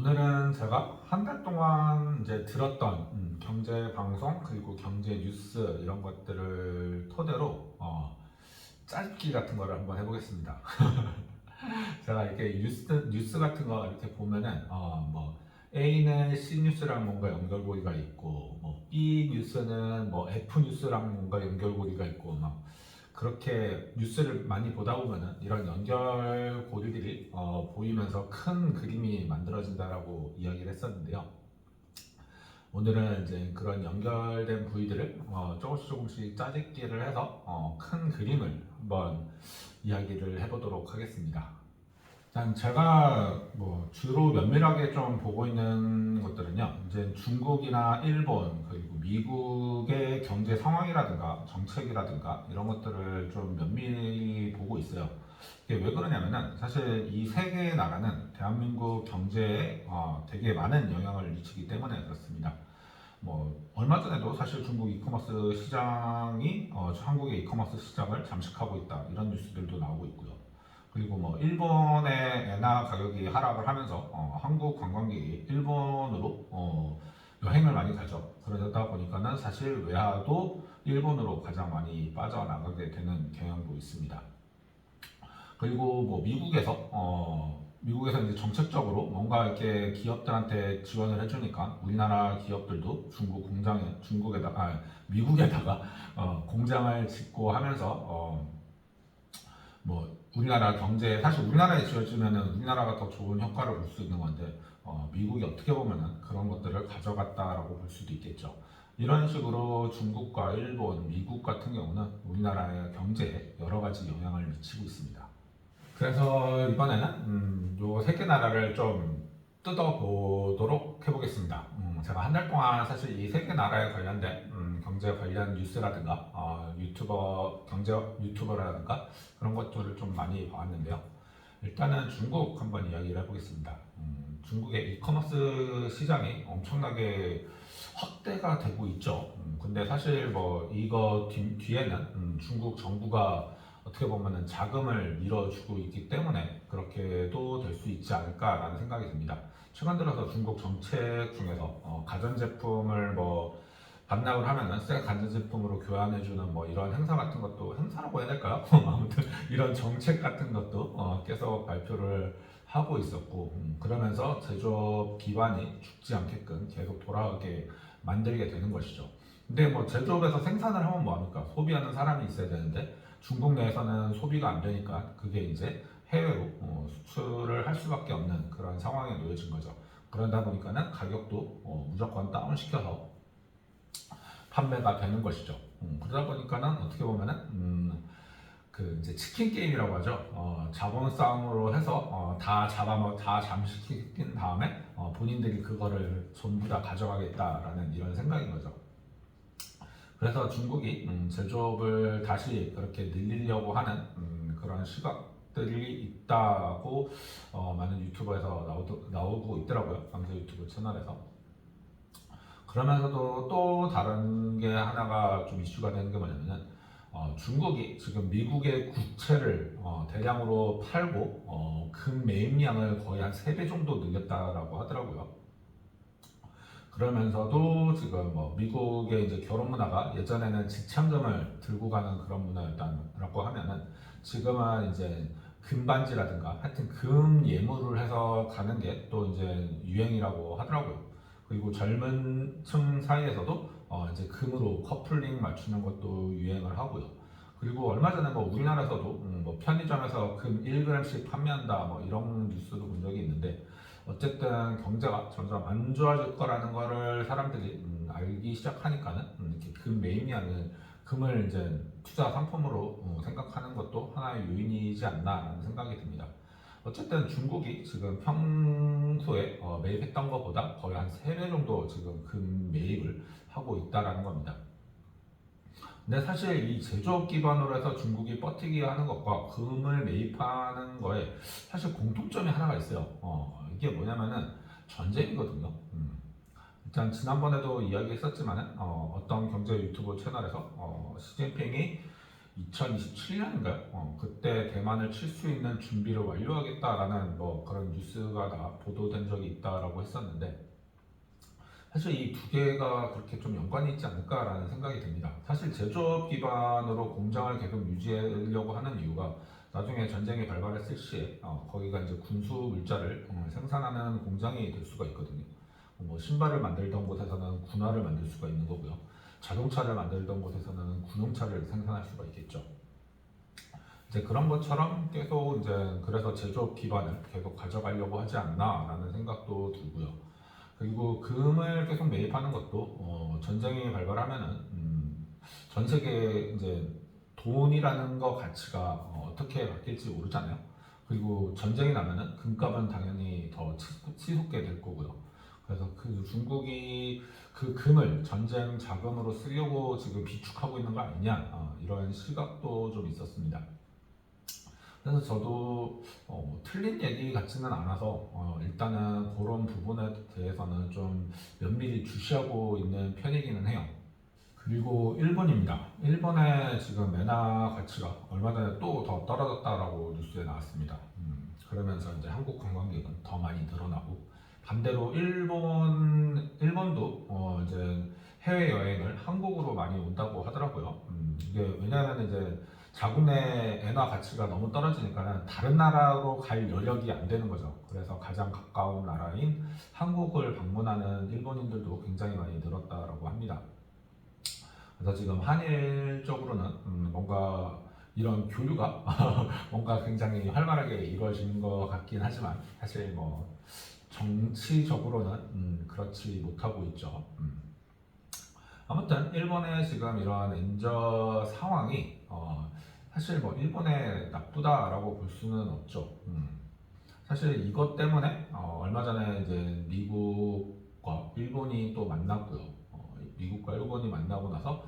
오늘은 제가 한 달 동안 이제 들었던 경제 방송 그리고 경제 뉴스 이런 것들을 토대로 짧기 같은 거를 한번 해보겠습니다. 제가 이렇게 뉴스 같은 거 이렇게 보면은 뭐 A는 C 뉴스랑 뭔가 연결고리가 있고 뭐 B 뉴스는 뭐 F 뉴스랑 뭔가 연결고리가 있고 막 그렇게 뉴스를 많이 보다 보면은 이런 연결고리들이 보이면서 큰 그림이 만들어진다라고 이야기를 했었는데요. 오늘은 이제 그런 연결된 부위들을 조금씩 짜집기를 해서 큰 그림을 한번 이야기를 해보도록 하겠습니다. 일단 제가 뭐 주로 면밀하게 좀 보고 있는 것들은요, 이제 중국이나 일본 그리고 미국의 경제 상황이라든가 정책이라든가 이런 것들을 좀 면밀히 보고 있어요. 이게 왜 그러냐면은 사실 이 세 개의 나라는 대한민국 경제에 되게 많은 영향을 미치기 때문에 그렇습니다. 뭐 얼마 전에도 사실 중국 이커머스 시장이 한국의 이커머스 시장을 잠식하고 있다 이런 뉴스들도 나오고 있고요. 그리고 뭐 일본의 엔화 가격이 하락을 하면서 한국 관광객이 일본으로 여행을 많이 가죠. 그러다 보니까는 사실 외화도 일본으로 가장 많이 빠져나가게 되는 경향도 있습니다. 그리고 뭐 미국에서 이제 정책적으로 뭔가 이렇게 기업들한테 지원을 해주니까 우리나라 기업들도 미국에다가 공장을 짓고 하면서 뭐 우리나라 경제에 사실 우리나라에 지어지면은 우리나라가 더 좋은 효과를 볼 수 있는 건데 미국이 어떻게 보면은 그런 것들을 가져갔다라고 볼 수도 있겠죠. 이런 식으로 중국과 일본, 미국 같은 경우는 우리나라의 경제에 여러 가지 영향을 미치고 있습니다. 그래서 이번에는 요 세 개 나라를 좀 뜯어보도록 해보겠습니다. 제가 한 달 동안 사실 이 세 개 나라에 관련된 경제 관련 뉴스라든가 경제 유튜버라든가 그런 것들을 좀 많이 봐왔는데요. 일단은 중국 한번 이야기를 해보겠습니다. 중국의 이커머스 시장이 엄청나게 확대가 되고 있죠. 근데 사실 뭐 이거 뒤에는 중국 정부가 어떻게 보면은 자금을 밀어주고 있기 때문에 그렇게도 될 수 있지 않을까라는 생각이 듭니다. 최근 들어서 중국 정책 중에서 가전제품을 뭐 반납을 하면은 새 가전제품으로 교환해주는 뭐 이런 행사 같은 것도 행사라고 해야 될까요? 아무튼 이런 정책 같은 것도 계속 발표를 하고 있었고 그러면서 제조업 기반이 죽지 않게끔 계속 돌아가게 만들게 되는 것이죠. 근데 뭐 제조업에서 생산을 하면 뭐합니까? 소비하는 사람이 있어야 되는데 중국 내에서는 소비가 안 되니까 그게 이제 해외로 수출을 할 수밖에 없는 그런 상황에 놓여진 거죠. 그러다 보니까는 가격도 무조건 다운시켜서 판매가 되는 것이죠. 그러다 보니까는 어떻게 보면은 그 이제 치킨 게임이라고 하죠. 자본 싸움으로 해서 다 잠식시킨 다음에 본인들이 그거를 전부 다 가져가겠다라는 이런 생각인 거죠. 그래서 중국이 제조업을 다시 그렇게 늘리려고 하는 그런 시각들이 있다고 많은 유튜버에서 나오고 있더라고요. 경제 유튜브 채널에서. 그러면서도 또 다른 게 하나가 좀 이슈가 되는 게 뭐냐면은 중국이 지금 미국의 국채를 대량으로 팔고 금 매입량을 거의 한 3배 정도 늘렸다라고 하더라고요. 그러면서도 지금 뭐 미국의 이제 결혼 문화가 예전에는 지참금을 들고 가는 그런 문화였다라고 하면은 지금은 이제 금반지라든가 하여튼 금 예물을 해서 가는 게 또 이제 유행이라고 하더라고요. 그리고 젊은 층 사이에서도 이제 금으로 커플링 맞추는 것도 유행을 하고요. 그리고 얼마 전에 뭐 우리나라에서도 뭐 편의점에서 금 1g씩 판매한다 뭐 이런 뉴스도 본 적이 있는데 어쨌든 경제가 점점 안 좋아질 거라는 거를 사람들이 알기 시작하니까는 이렇게 금 매입량을 금을 이제 투자 상품으로 생각하는 것도 하나의 요인이지 않나라는 생각이 듭니다. 어쨌든 중국이 지금 평소에 매입했던 것보다 거의 한 3배 정도 지금 금 매입을 하고 있다라는 겁니다. 근데 사실 이 제조업 기반으로 해서 중국이 버티기 하는 것과 금을 매입하는 거에 사실 공통점이 하나가 있어요. 이게 뭐냐면은 전쟁이거든요. 일단 지난번에도 이야기했었지만은 어떤 경제 유튜브 채널에서 시진핑이 2027년인가요? 그때 대만을 칠 수 있는 준비를 완료하겠다라는 뭐 그런 뉴스가 보도된 적이 있다라고 했었는데, 사실 이 두 개가 그렇게 좀 연관이 있지 않을까라는 생각이 듭니다. 사실 제조업 기반으로 공장을 계속 유지하려고 하는 이유가 나중에 전쟁이 발발했을 시에 거기가 이제 군수 물자를 생산하는 공장이 될 수가 있거든요. 뭐 신발을 만들던 곳에서는 군화를 만들 수가 있는 거고요. 자동차를 만들던 곳에서는 군용차를 생산할 수가 있겠죠. 이제 그런 것처럼 계속 이제 그래서 제조업 기반을 계속 가져가려고 하지 않나라는 생각도 들고요. 그리고 금을 계속 매입하는 것도 전쟁이 발발하면은 전 세계 이제 돈이라는 거 가치가 어떻게 바뀔지 모르잖아요. 그리고 전쟁이 나면은 금값은 당연히 더 치솟게 될 거고요. 그래서 그 중국이 그 금을 전쟁 자금으로 쓰려고 지금 비축하고 있는 거 아니냐, 이런 시각도 좀 있었습니다. 그래서 저도 틀린 얘기 같지는 않아서 일단은 그런 부분에 대해서는 좀 면밀히 주시하고 있는 편이기는 해요. 그리고 일본입니다. 일본의 지금 엔화 가치가 얼마 전에 또 더 떨어졌다라고 뉴스에 나왔습니다. 그러면서 이제 한국 관광객은 더 많이 늘어나고, 반대로 일본도 이제 해외 여행을 한국으로 많이 온다고 하더라고요. 이게 왜냐하면 이제 자국 내 엔화 가치가 너무 떨어지니까는 다른 나라로 갈 여력이 안 되는 거죠. 그래서 가장 가까운 나라인 한국을 방문하는 일본인들도 굉장히 많이 늘었다라고 합니다. 그래서 지금 한일적으로는 뭔가 이런 교류가 뭔가 굉장히 활발하게 이루어지는 것 같긴 하지만, 사실 뭐 정치적으로는 그렇지 못하고 있죠. 아무튼 일본의 지금 이러한 엔저 상황이 사실 뭐 일본에 나쁘다라고 볼 수는 없죠. 사실 이것 때문에 얼마 전에 이제 미국과 일본이 또 만났고요. 미국과 일본이 만나고 나서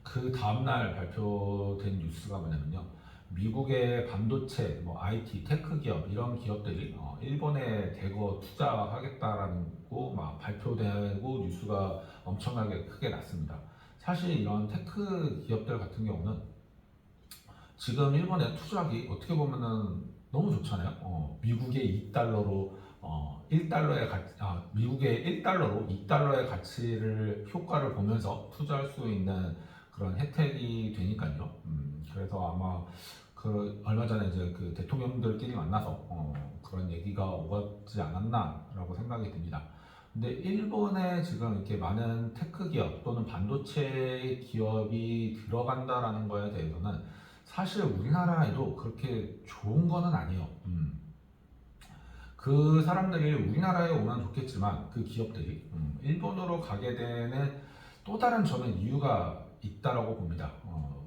그 다음날 발표된 뉴스가 뭐냐면요. 미국의 반도체, 뭐 IT, 테크 기업 이런 기업들이 일본에 대거 투자하겠다라는 거 막 발표되고 뉴스가 엄청나게 크게 났습니다. 사실 이런 테크 기업들 같은 경우는 지금 일본에 투자하기 어떻게 보면은 너무 좋잖아요. 미국의 2달러로 1달러의 미국의 1달러로 2달러의 가치를 효과를 보면서 투자할 수 있는 그런 혜택이 되니까요. 그래서 아마 그 얼마 전에 이제 그 대통령들끼리 만나서 그런 얘기가 오가지 않았나라고 생각이 듭니다. 근데 일본에 지금 이렇게 많은 테크 기업 또는 반도체 기업이 들어간다라는 거에 대해서는 사실 우리나라에도 그렇게 좋은 거는 아니에요. 그 사람들이 우리나라에 오면 좋겠지만 그 기업들이 일본으로 가게 되는 또 다른 저는 이유가 있다라고 봅니다.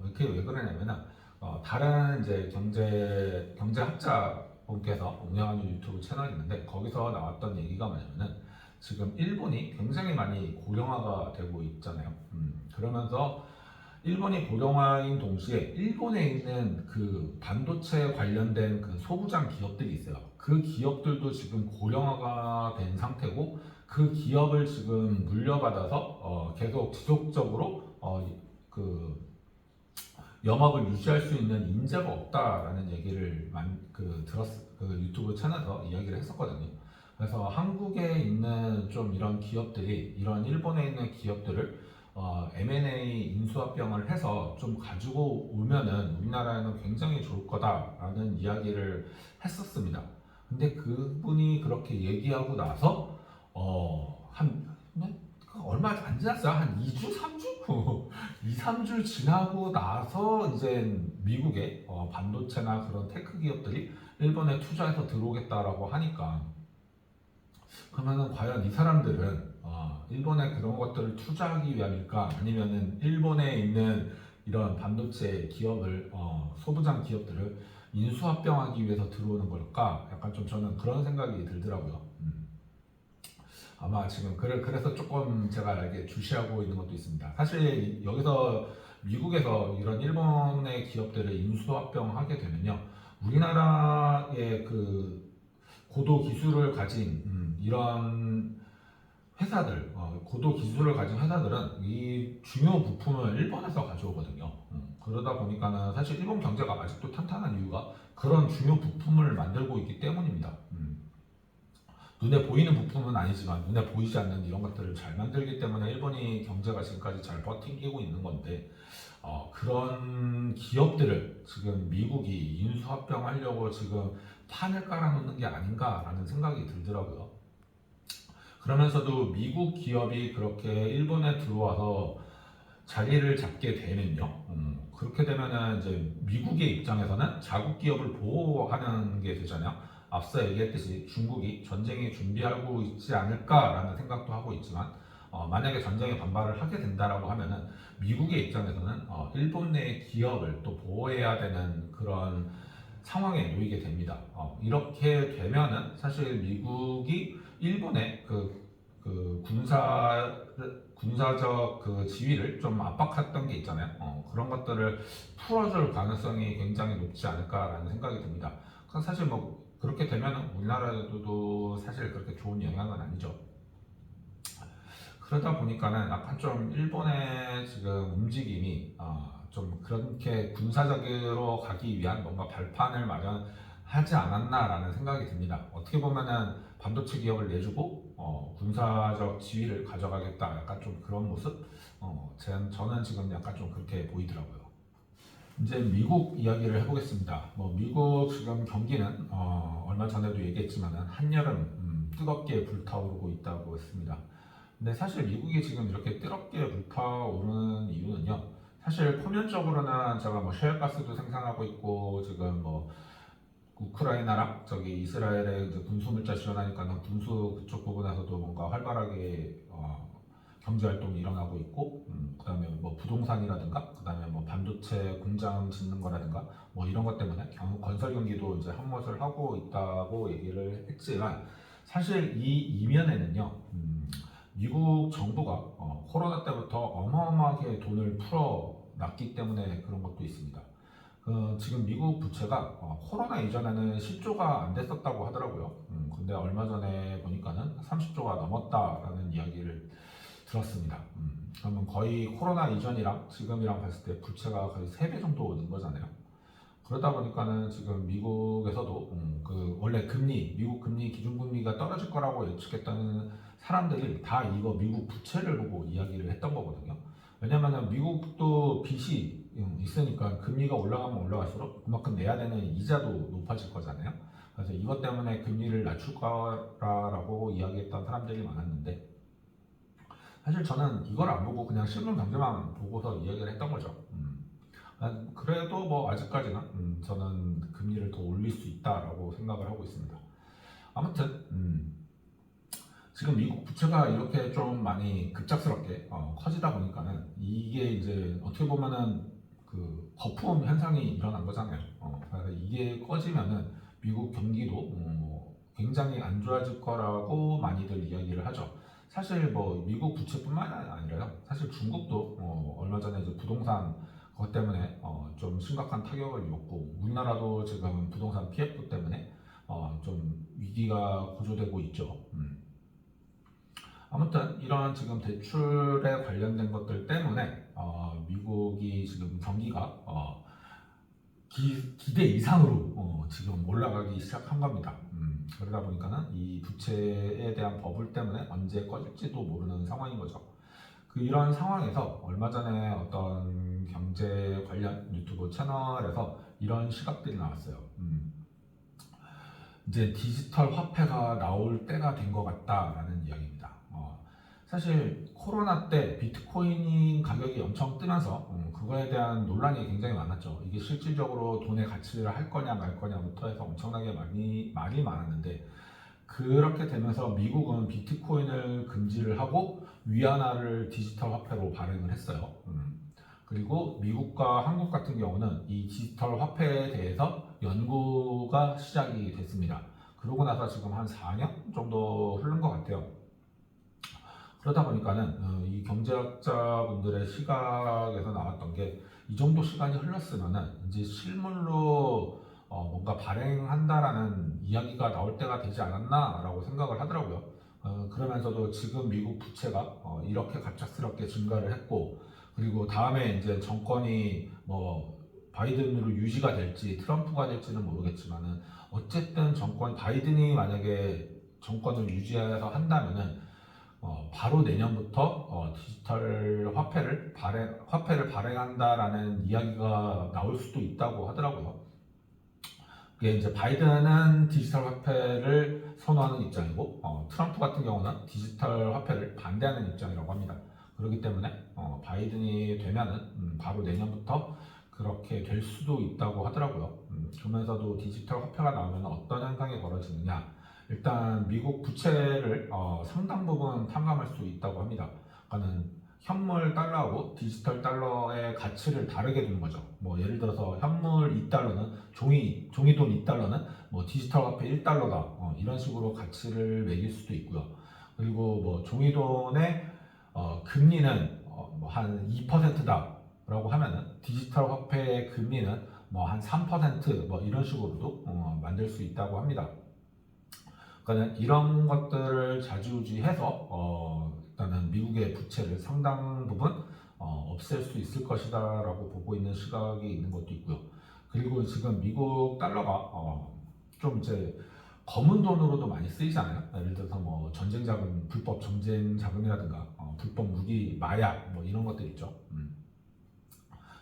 이렇게 왜 그러냐면은 다른 이제 경제학자 분께서 운영하는 유튜브 채널이 있는데, 거기서 나왔던 얘기가 뭐냐면은 지금 일본이 굉장히 많이 고령화가 되고 있잖아요. 그러면서 일본이 고령화인 동시에 일본에 있는 그 반도체 관련된 그 소부장 기업들이 있어요. 그 기업들도 지금 고령화가 된 상태고, 그 기업을 지금 물려받아서 계속 지속적으로 그 영업을 유지할 수 있는 인재가 없다라는 얘기를 그 유튜브 채널에서 이야기를 했었거든요. 그래서 한국에 있는 좀 이런 기업들이 이런 일본에 있는 기업들을 M&A 인수합병을 해서 좀 가지고 오면은 우리나라에는 굉장히 좋을 거다라는 이야기를 했었습니다. 근데 그분이 그렇게 얘기하고 나서 얼마 안 지났어요. 한 2주, 3주? 2, 3주 지나고 나서 이제 미국의 반도체나 그런 테크 기업들이 일본에 투자해서 들어오겠다라고 하니까, 그러면은 과연 이 사람들은 일본에 그런 것들을 투자하기 위함일까? 아니면은 일본에 있는 이런 반도체 기업을 소부장 기업들을 인수합병하기 위해서 들어오는 걸까? 약간 좀 저는 그런 생각이 들더라고요. 아마 지금 그래서 조금 제가 이게 주시하고 있는 것도 있습니다. 사실 여기서 미국에서 이런 일본의 기업들을 인수합병하게 되면요, 우리나라의 그 고도 기술을 가진 이런 회사들, 고도 기술을 가진 회사들은 이 중요 부품을 일본에서 가져오거든요. 그러다 보니까는 사실 일본 경제가 아직도 탄탄한 이유가 그런 중요 부품을 만들고 있기 때문입니다. 눈에 보이는 부품은 아니지만 눈에 보이지 않는 이런 것들을 잘 만들기 때문에 일본이 경제가 지금까지 잘 버티고 있는 건데, 그런 기업들을 지금 미국이 인수합병하려고 지금 판을 깔아놓는 게 아닌가라는 생각이 들더라고요. 그러면서도 미국 기업이 그렇게 일본에 들어와서 자리를 잡게 되면요. 그렇게 되면은 이제 미국의 입장에서는 자국 기업을 보호하는 게 되잖아요. 앞서 얘기했듯이 중국이 전쟁에 준비하고 있지 않을까라는 생각도 하고 있지만, 만약에 전쟁에 반발을 하게 된다라고 하면은 미국의 입장에서는 일본 내 기업을 또 보호해야 되는 그런 상황에 놓이게 됩니다. 이렇게 되면은 사실 미국이 일본의 그 군사적 그 지위를 좀 압박했던 게 있잖아요. 그런 것들을 풀어줄 가능성이 굉장히 높지 않을까라는 생각이 듭니다. 사실 뭐 그렇게 되면 우리나라에도 사실 그렇게 좋은 영향은 아니죠. 그러다 보니까는 약간 좀 일본의 지금 움직임이 좀 그렇게 군사적으로 가기 위한 뭔가 발판을 마련하지 않았나라는 생각이 듭니다. 어떻게 보면은 반도체 기업을 내주고 군사적 지위를 가져가겠다, 약간 좀 그런 모습. 저는 지금 약간 좀 그렇게 보이더라고요. 이제 미국 이야기를 해보겠습니다. 뭐 미국 지금 경기는 얼마 전에도 얘기했지만은 한여름 뜨겁게 불타오르고 있다고 했습니다. 근데 사실 미국이 지금 이렇게 뜨겁게 불타오르는 이유는요. 사실 표면적으로는 제가 뭐 셰일가스도 생산하고 있고 지금 뭐 우크라이나랑 저기 이스라엘에 이제 군수물자 지원하니까 군수 그쪽 부분에서도 뭔가 활발하게 경제 활동이 일어나고 있고, 그다음에 뭐 부동산이라든가, 그다음에 뭐 반도체 공장 짓는 거라든가, 뭐 이런 것 때문에 건설 경기도 이제 한몫을 하고 있다고 얘기를 했지만, 사실 이 이면에는요, 미국 정부가 코로나 때부터 어마어마하게 돈을 풀어놨기 때문에 그런 것도 있습니다. 지금 미국 부채가 코로나 이전에는 10조가 안 됐었다고 하더라고요. 근데 얼마 전에 보니까는 30조가 넘었다라는 이야기를 들었습니다. 그러면 거의 코로나 이전이랑 지금이랑 봤을 때 부채가 거의 3배 정도 는 거잖아요. 그러다 보니까는 지금 미국에서도 그 원래 미국 금리 기준금리가 떨어질 거라고 예측했던 사람들이 다 이거 미국 부채를 보고 이야기를 했던 거거든요. 왜냐면은 미국도 빚이 있으니까 금리가 올라가면 올라갈수록 그만큼 내야 되는 이자도 높아질 거잖아요. 그래서 이것 때문에 금리를 낮출 거라고 이야기했던 사람들이 많았는데, 사실 저는 이걸 안 보고 그냥 신문 경제만 보고서 이야기를 했던 거죠. 그래도 뭐 아직까지는 저는 금리를 더 올릴 수 있다라고 생각을 하고 있습니다. 아무튼 지금 미국 부채가 이렇게 좀 많이 급작스럽게 커지다 보니까는 이게 이제 어떻게 보면은 그 거품 현상이 일어난 거잖아요. 그래서 이게 꺼지면은 미국 경기도 굉장히 안 좋아질 거라고 많이들 이야기를 하죠. 사실 뭐 미국 부채뿐만 아니라요. 사실 중국도 얼마 전에 이제 부동산 그것 때문에 좀 심각한 타격을 입었고, 우리나라도 지금 부동산 PF 때문에 좀 위기가 고조되고 있죠. 아무튼 이런 지금 대출에 관련된 것들 때문에 미국이 지금 경기가 기대 이상으로 지금 올라가기 시작한 겁니다. 그러다 보니까는 이 부채에 대한 버블 때문에 언제 꺼질지도 모르는 상황인 거죠. 이런 상황에서 얼마 전에 어떤 경제 관련 유튜브 채널에서 이런 시각들이 나왔어요. 이제 디지털 화폐가 나올 때가 된 것 같다라는 이야기입니다. 사실 코로나 때 비트코인 가격이 엄청 뜨면서 그거에 대한 논란이 굉장히 많았죠. 이게 실질적으로 돈의 가치를 할 거냐 말 거냐부터 해서 엄청나게 말이 많았는데, 그렇게 되면서 미국은 비트코인을 금지를 하고 위안화를 디지털 화폐로 발행을 했어요. 그리고 미국과 한국 같은 경우는 이 디지털 화폐에 대해서 연구가 시작이 됐습니다. 그러고 나서 지금 한 4년 정도 흐른 것 같아요. 그러다 보니까는 이 경제학자분들의 시각에서 나왔던 게, 이 정도 시간이 흘렀으면은 이제 실물로 뭔가 발행한다라는 이야기가 나올 때가 되지 않았나라고 생각을 하더라고요. 그러면서도 지금 미국 부채가 이렇게 갑작스럽게 증가를 했고, 그리고 다음에 이제 정권이 바이든으로 유지가 될지 트럼프가 될지는 모르겠지만은 어쨌든 바이든이 만약에 정권을 유지해서 한다면은 바로 내년부터 디지털 화폐를 발행한다라는 이야기가 나올 수도 있다고 하더라고요. 그게 이제 바이든은 디지털 화폐를 선호하는 입장이고 트럼프 같은 경우는 디지털 화폐를 반대하는 입장이라고 합니다. 그렇기 때문에 바이든이 되면은 바로 내년부터 그렇게 될 수도 있다고 하더라고요. 그러면서도 디지털 화폐가 나오면 어떤 현상이 벌어지느냐? 일단 미국 부채를 상당 부분 탕감할 수 있다고 합니다. 그러니까는 현물 달러하고 디지털 달러의 가치를 다르게 두는 거죠. 예를 들어서 현물 2달러는 종이돈 2달러는 디지털 화폐 1달러다. 이런 식으로 가치를 매길 수도 있고요. 그리고 종이돈의 금리는 한 2%다. 라고 하면은 디지털 화폐의 금리는 한 3% 이런 식으로도 만들 수 있다고 합니다. 그러니까 이런 것들을 좌지우지해서 일단은 미국의 부채를 상당 부분 없앨 수 있을 것이다라고 보고 있는 시각이 있는 것도 있고요. 그리고 지금 미국 달러가 좀 이제 검은 돈으로도 많이 쓰이잖아요. 예를 들어서 전쟁 자금, 불법 전쟁 자금이라든가 불법 무기, 마약 이런 것들 있죠.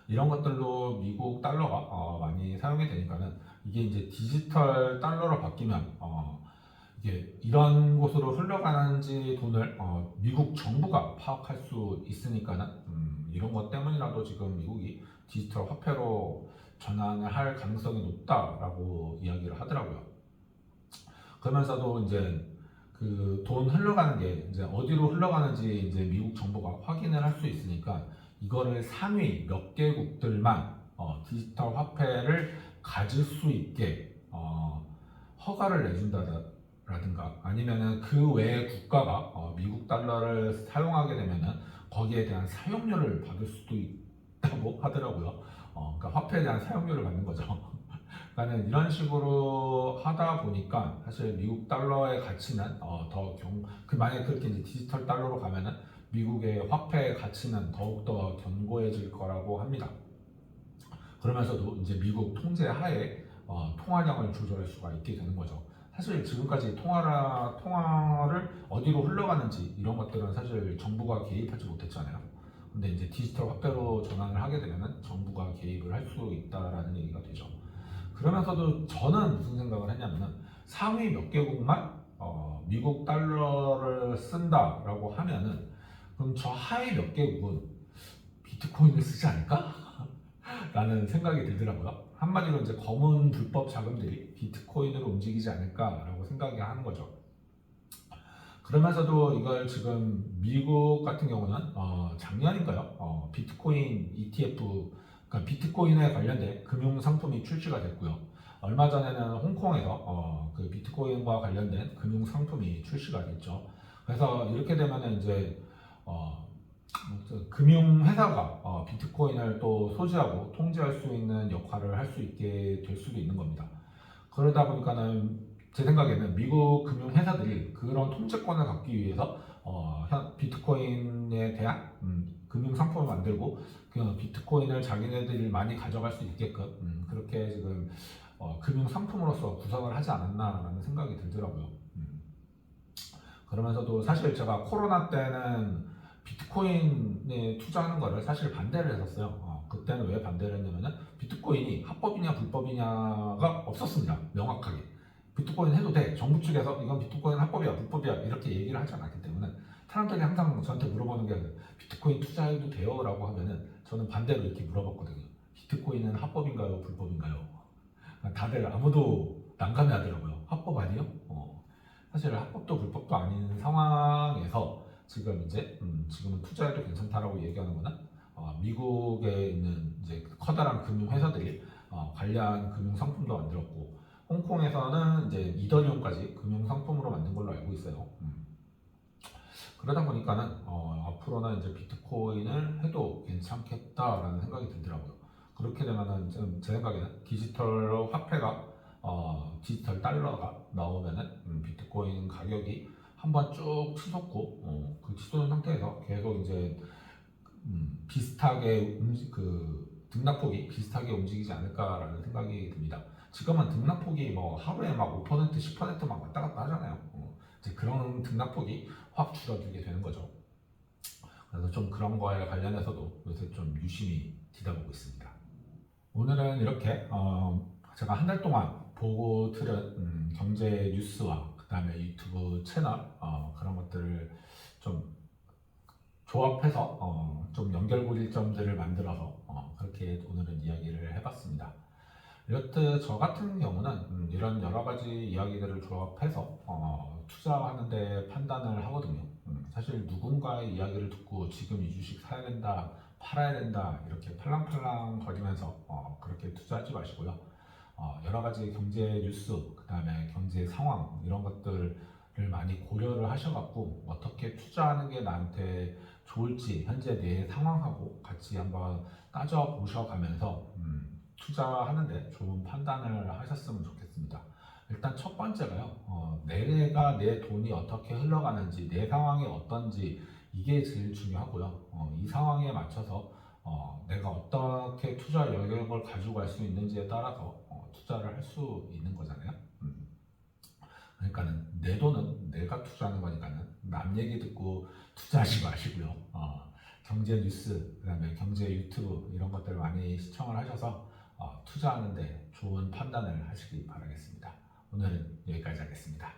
이런 것들로 미국 달러가 많이 사용이 되니까는 이게 이제 디지털 달러로 바뀌면 이게 이런 곳으로 흘러가는지 돈을 미국 정부가 파악할 수 있으니까는 이런 것 때문이라도 지금 미국이 디지털 화폐로 전환을 할 가능성이 높다라고 이야기를 하더라고요. 그러면서도 이제 그 돈 흘러가는 게 이제 어디로 흘러가는지 이제 미국 정부가 확인을 할 수 있으니까 이거를 상위 몇 개국들만 디지털 화폐를 가질 수 있게 허가를 내준다라든가 아니면은 그 외의 국가가 미국 달러를 사용하게 되면은 거기에 대한 사용료를 받을 수도 있다고 하더라고요. 그러니까 화폐에 대한 사용료를 받는 거죠. 그러니까 이런 식으로 하다 보니까 사실 미국 달러의 가치는 만약에 그렇게 이제 디지털 달러로 가면은 미국의 화폐의 가치는 더욱더 견고해질 거라고 합니다. 그러면서도 이제 미국 통제 하에 통화량을 조절할 수가 있게 되는 거죠. 사실 지금까지 통화를 어디로 흘러가는지 이런 것들은 사실 정부가 개입하지 못했잖아요. 근데 이제 디지털 화폐로 전환을 하게 되면 정부가 개입을 할 수 있다라는 얘기가 되죠. 그러면서도 저는 무슨 생각을 했냐면은 상위 몇 개국만 미국 달러를 쓴다라고 하면은 그럼 저 하위 몇 개국은 비트코인을 쓰지 않을까? 라는 생각이 들더라고요. 한마디로 이제 검은 불법 자금들이 비트코인으로 움직이지 않을까라고 생각이 하는 거죠. 그러면서도 이걸 지금 미국 같은 경우는 작년인가요? 비트코인 ETF, 그러니까 비트코인에 관련된 금융 상품이 출시가 됐고요. 얼마 전에는 홍콩에서 그 비트코인과 관련된 금융 상품이 출시가 됐죠. 그래서 이렇게 되면은 이제 금융회사가 비트코인을 또 소지하고 통제할 수 있는 역할을 할 수 있게 될 수도 있는 겁니다. 그러다 보니까는 제 생각에는 미국 금융회사들이 그런 통제권을 갖기 위해서 비트코인에 대한 금융 상품을 만들고 그 비트코인을 자기네들이 많이 가져갈 수 있게끔 그렇게 지금 금융 상품으로서 구성을 하지 않았나라는 생각이 들더라고요. 그러면서도 사실 제가 코로나 때는 비트코인에 투자하는 거를 사실 반대를 했었어요. 그때는 왜 반대를 했냐면은 비트코인이 합법이냐 불법이냐가 없었습니다. 명확하게. 비트코인 해도 돼. 정부 측에서 이건 비트코인 합법이야 불법이야 이렇게 얘기를 하지 않았기 때문에 사람들이 항상 저한테 물어보는 게 비트코인 투자해도 돼요? 라고 하면은 저는 반대로 이렇게 물어봤거든요. 비트코인은 합법인가요? 불법인가요? 다들 아무도 난감해 하더라고요. 합법 아니요? 사실 합법도 불법도 아닌 상황에서 지금은 투자해도 괜찮다라고 얘기하는 거는 미국에 있는 이제 커다란 금융 회사들이 관련 금융 상품도 만들었고 홍콩에서는 이제 이더리움까지 금융 상품으로 만든 걸로 알고 있어요. 그러다 보니까는 앞으로는 이제 비트코인을 해도 괜찮겠다라는 생각이 들더라고요. 그렇게 되면은 제 생각에는 디지털 달러가 나오면은 비트코인 가격이 한번 쭉 치솟고 그 치솟은 상태에서 계속 이제 비슷하게 등락폭이 비슷하게 움직이지 않을까라는 생각이 듭니다. 지금은 등락폭이 뭐 하루에 막 5%, 10%막 왔다 갔다 하잖아요. 이제 그런 등락폭이 확 줄어들게 되는 거죠. 그래서 좀 그런 거에 관련해서도 요새 좀 유심히 뒤다보고 있습니다. 오늘은 이렇게 제가 한 달 동안 보고 들은 경제 뉴스와 그 다음에 유튜브 채널 그런 것들을 좀 조합해서 좀 연결고리점들을 만들어서 그렇게 오늘은 이야기를 해봤습니다. 이렇듯 저 같은 경우는 이런 여러 가지 이야기들을 조합해서 투자하는데 판단을 하거든요. 사실 누군가의 이야기를 듣고 지금 이 주식 사야 된다, 팔아야 된다 이렇게 팔랑팔랑 거리면서 그렇게 투자하지 마시고요. 여러 가지 경제 뉴스, 그 다음에 경제 상황 이런 것들을 많이 고려를 하셔갖고 어떻게 투자하는 게 나한테 좋을지 현재 내 상황하고 같이 한번 따져 보셔가면서 투자하는데 좋은 판단을 하셨으면 좋겠습니다. 일단 첫 번째가요, 내가 내 돈이 어떻게 흘러가는지, 내 상황이 어떤지 이게 제일 중요하고요. 이 상황에 맞춰서 내가 어떻게 투자 여력을 가지고 갈 수 있는지에 따라서 투자를 할 수 있는 거잖아요. 그러니까는 내 돈은 내가 투자하는 거니까는 남 얘기 듣고 투자하지 마시고요. 경제 뉴스, 그다음에 경제 유튜브 이런 것들 많이 시청을 하셔서 투자하는데 좋은 판단을 하시기 바라겠습니다. 오늘은 여기까지 하겠습니다.